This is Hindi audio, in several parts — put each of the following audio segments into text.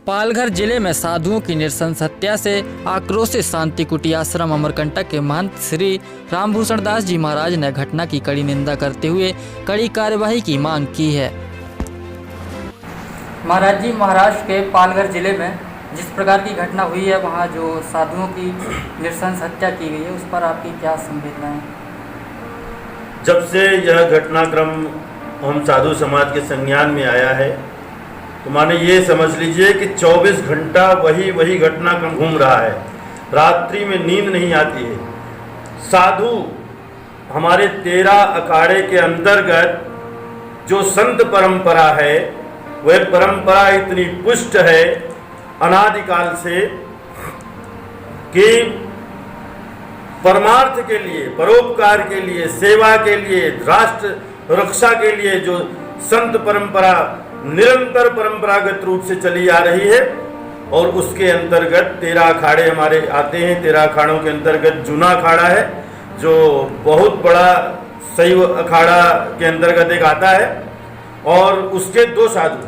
पालघर जिले में साधुओं की नृशंस हत्या से आक्रोशित शांति कुटी आश्रम अमरकंटक के महंत श्री रामभूषण दास जी महाराज ने घटना की कड़ी निंदा करते हुए कड़ी कार्यवाही की मांग की है। महाराज जी, महाराष्ट्र के पालघर जिले में जिस प्रकार की घटना हुई है, वहाँ जो साधुओं की नृशंस हत्या की गई है, उस पर आपकी क्या संवेदनाएं? जब से यह घटनाक्रम हम साधु समाज के संज्ञान में आया है, तो माने ये समझ लीजिए कि 24 घंटा वही घटनाक्रम घूम रहा है। रात्रि में नींद नहीं आती है। साधु हमारे 13 अखाड़े के अंतर्गत जो संत परंपरा है, वह परंपरा इतनी पुष्ट है अनादिकाल से कि परमार्थ के लिए, परोपकार के लिए, सेवा के लिए, राष्ट्र रक्षा के लिए जो संत परंपरा निरंतर परंपरागत रूप से चली आ रही है, और उसके अंतर्गत 13 अखाड़े हमारे आते हैं। 13 अखाड़ों के अंतर्गत जूना अखाड़ा है, जो बहुत बड़ा शैव अखाड़ा के अंतर्गत एक आता है, और उसके 2 साधु।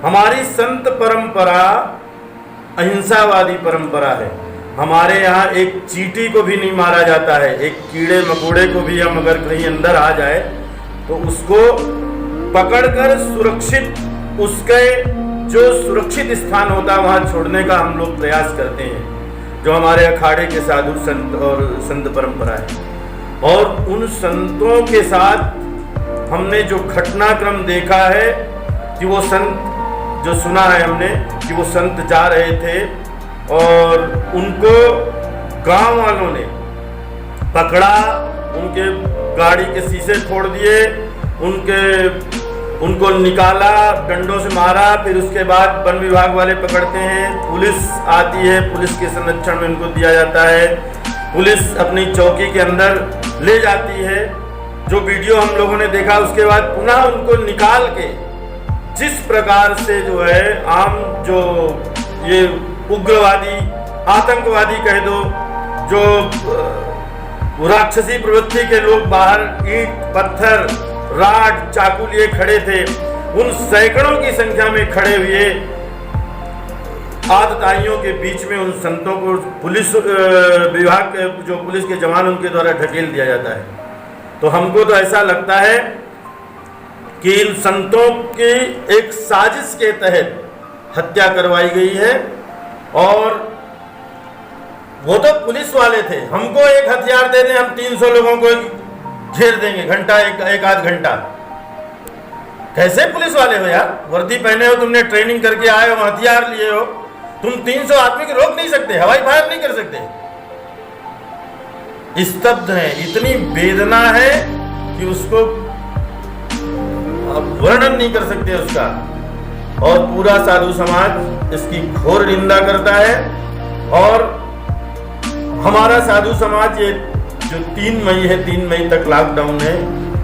हमारी संत परंपरा अहिंसावादी परंपरा है। हमारे यहाँ एक चींटी को भी नहीं मारा जाता है। एक कीड़े मकोड़े को भी हम अगर कहीं अंदर आ जाए तो उसको पकड़कर सुरक्षित, उसके जो सुरक्षित स्थान होता है वहाँ छोड़ने का हम लोग प्रयास करते हैं, जो हमारे अखाड़े के साधु संत और संत परंपरा है। और उन संतों के साथ हमने जो घटनाक्रम देखा है कि वो संत, जो सुना है हमने कि वो संत जा रहे थे और उनको गांव वालों ने पकड़ा, उनके गाड़ी के शीशे फोड़ दिए, उनको निकाला, डंडों से मारा। फिर उसके बाद वन विभाग वाले पकड़ते हैं, पुलिस आती है, पुलिस के संरक्षण में उनको दिया जाता है, पुलिस अपनी चौकी के अंदर ले जाती है। जो वीडियो हम लोगों ने देखा, उसके बाद पुनः उनको निकाल के जिस प्रकार से जो है आम जो ये उग्रवादी, आतंकवादी कह दो, जो राक्षसी प्रवृत्ति के लोग बाहर ईंट, पत्थर, राड, चाकू लिए खड़े थे, उन सैकड़ों की संख्या में खड़े हुए आतताइयों के बीच में उन संतों को पुलिस विभाग के जो पुलिस के जवान, उनके द्वारा ढकेल दिया जाता है। तो हमको तो ऐसा लगता है कि इन संतों की एक साजिश के तहत हत्या करवाई गई है। और वो तो पुलिस वाले थे। हमको एक हथियार दे दें, हम 300 लोगों को घेर देंगे घंटा, एक आध घंटा। कैसे पुलिस वाले हो यार? वर्दी पहने हो, तुमने ट्रेनिंग करके आए हो, हथियार लिए हो, तुम 300 आदमी को रोक नहीं सकते, हवाई फायर नहीं कर सकते। स्तब्ध है, इतनी वेदना है कि उसको वर्णन नहीं कर सकते उसका। और पूरा साधु समाज इसकी घोर निंदा करता है। और हमारा साधु समाज, ये जो 3 मई है, 3 मई तक लॉकडाउन है,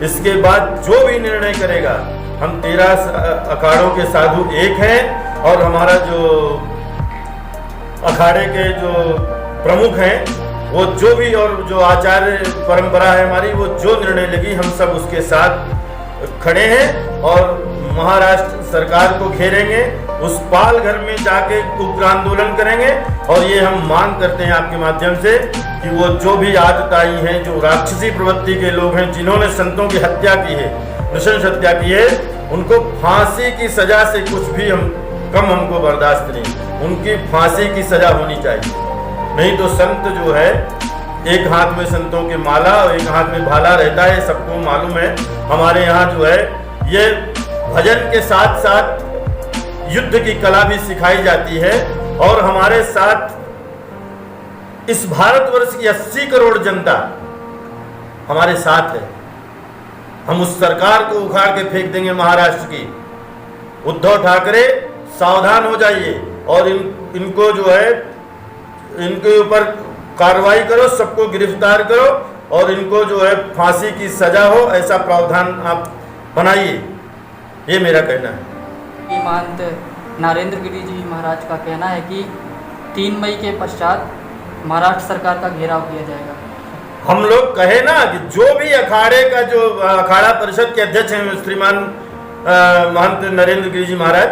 इसके बाद जो भी निर्णय करेगा, हम 13 अखाड़ों के साधु एक हैं, और हमारा जो अखाड़े के जो प्रमुख हैं, वो जो भी, और जो आचार्य परंपरा है हमारी, वो जो निर्णय लेगी हम सब उसके साथ खड़े हैं। और महाराष्ट्र सरकार को घेरेंगे, उस पालघर में जाके उग्र आंदोलन करेंगे। और ये हम मांग करते हैं आपके माध्यम से कि वो जो भी आतताई हैं, जो राक्षसी प्रवृत्ति के लोग हैं, जिन्होंने संतों की हत्या की है, नृशंस हत्या की है, उनको फांसी की सजा से कुछ भी कम हमको बर्दाश्त नहीं। उनकी फांसी की सजा होनी चाहिए। नहीं तो संत जो है, एक हाथ में संतों के माला और एक हाथ में भाला रहता है, सबको मालूम है। हमारे यहाँ जो है ये भजन के साथ साथ युद्ध की कला भी सिखाई जाती है। और हमारे साथ इस भारतवर्ष की 80 करोड़ जनता हमारे साथ है। हम उस सरकार को उखाड़ के फेंक देंगे महाराष्ट्र की। उद्धव ठाकरे सावधान हो जाइए, और इनको जो है, इनके ऊपर कार्रवाई करो, सबको गिरफ्तार करो, और इनको जो है फांसी की सजा हो, ऐसा प्रावधान आप बनाइए। ये मेरा कहना है। महंत नरेंद्र गिरी जी महाराज का कहना है कि 3 मई के पश्चात महाराष्ट्र सरकार का घेराव किया जाएगा। हम लोग कहे ना कि जो भी अखाड़े का, जो अखाड़ा परिषद के अध्यक्ष हैं श्रीमान महंत नरेंद्र गिरी जी महाराज,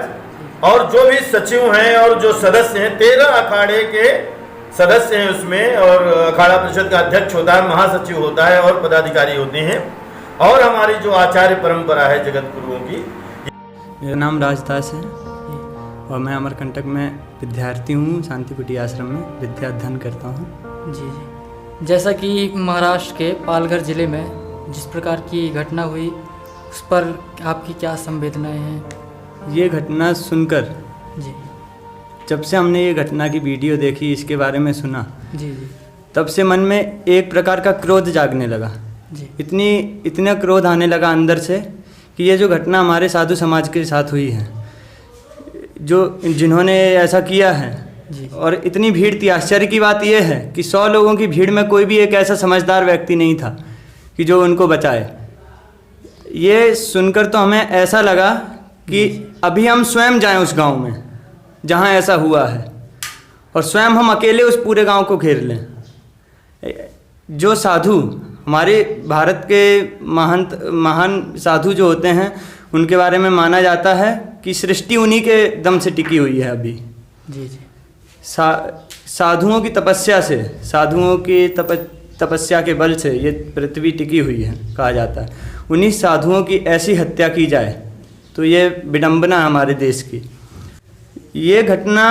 और जो भी सचिव हैं और जो सदस्य हैं, 13 अखाड़े के सदस्य हैं उसमें, और अखाड़ा परिषद का अध्यक्ष होता है, महासचिव होता है और पदाधिकारी होते हैं, और हमारी जो आचार्य परंपरा है जगत गुरुओं की। मेरा नाम राजदास है और मैं अमरकंटक में विद्यार्थी हूँ। शांति कुटी आश्रम में विद्या अध्ययन करता हूँ। जी जी। जैसा कि महाराष्ट्र के पालघर ज़िले में जिस प्रकार की घटना हुई, उस पर आपकी क्या संवेदनाएं हैं? ये घटना सुनकर, जी जब से हमने ये घटना की वीडियो देखी, इसके बारे में सुना, जी जी तब से मन में एक प्रकार का क्रोध जागने लगा। जी इतना क्रोध आने लगा अंदर से कि ये जो घटना हमारे साधु समाज के साथ हुई है, जिन्होंने ऐसा किया है, जी। और इतनी भीड़ थी। आश्चर्य की बात यह है कि 100 लोगों की भीड़ में कोई भी एक ऐसा समझदार व्यक्ति नहीं था कि जो उनको बचाए। ये सुनकर तो हमें ऐसा लगा कि अभी हम स्वयं जाएं उस गांव में जहां ऐसा हुआ है, और स्वयं हम अकेले उस पूरे गांव को घेर लें। जो साधु हमारे भारत के महान साधु जो होते हैं, उनके बारे में माना जाता है कि सृष्टि उन्हीं के दम से टिकी हुई है अभी। जी जी। साधुओं की तपस्या से, साधुओं की तपस्या के बल से ये पृथ्वी टिकी हुई है कहा जाता है। उन्हीं साधुओं की ऐसी हत्या की जाए तो ये विडंबना है हमारे देश की। ये घटना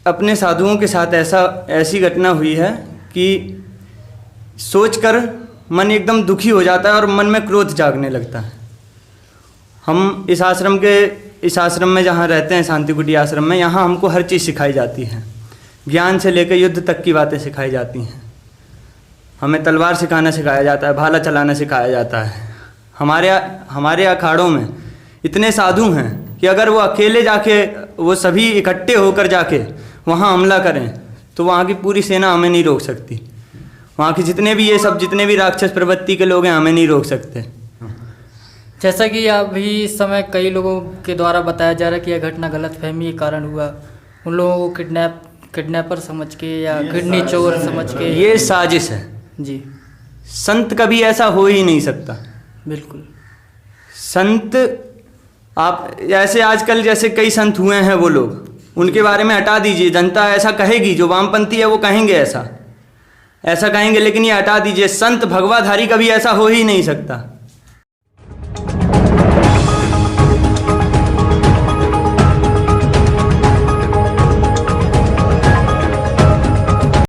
अपने साधुओं के साथ ऐसी घटना हुई है कि सोचकर मन एकदम दुखी हो जाता है और मन में क्रोध जागने लगता है। हम इस आश्रम में जहाँ रहते हैं, शांति कुटी आश्रम में, यहाँ हमको हर चीज़ सिखाई जाती है। ज्ञान से लेकर युद्ध तक की बातें सिखाई जाती हैं। हमें तलवार सिखाना सिखाया जाता है, भाला चलाना सिखाया जाता है। हमारे अखाड़ों में इतने साधु हैं कि अगर वो अकेले जाके, वो सभी इकट्ठे होकर जाके वहाँ हमला करें तो वहाँ की पूरी सेना हमें नहीं रोक सकती। वहाँ के जितने भी राक्षस प्रवृत्ति के लोग हैं, हमें नहीं रोक सकते। जैसा कि अभी इस समय कई लोगों के द्वारा बताया जा रहा है कि यह घटना गलतफहमी के कारण हुआ, उन लोगों को किडनैपर समझ के या किडनी चोर समझ के। ये साजिश है जी। संत कभी ऐसा हो ही नहीं सकता। बिल्कुल। संत, आप ऐसे आजकल जैसे कई संत हुए हैं, वो लोग, उनके बारे में हटा दीजिए। जनता ऐसा कहेगी, जो वामपंथी है वो कहेंगे ऐसा कहेंगे, लेकिन ये हटा दीजिए। संत भगवाधारी कभी ऐसा हो ही नहीं सकता।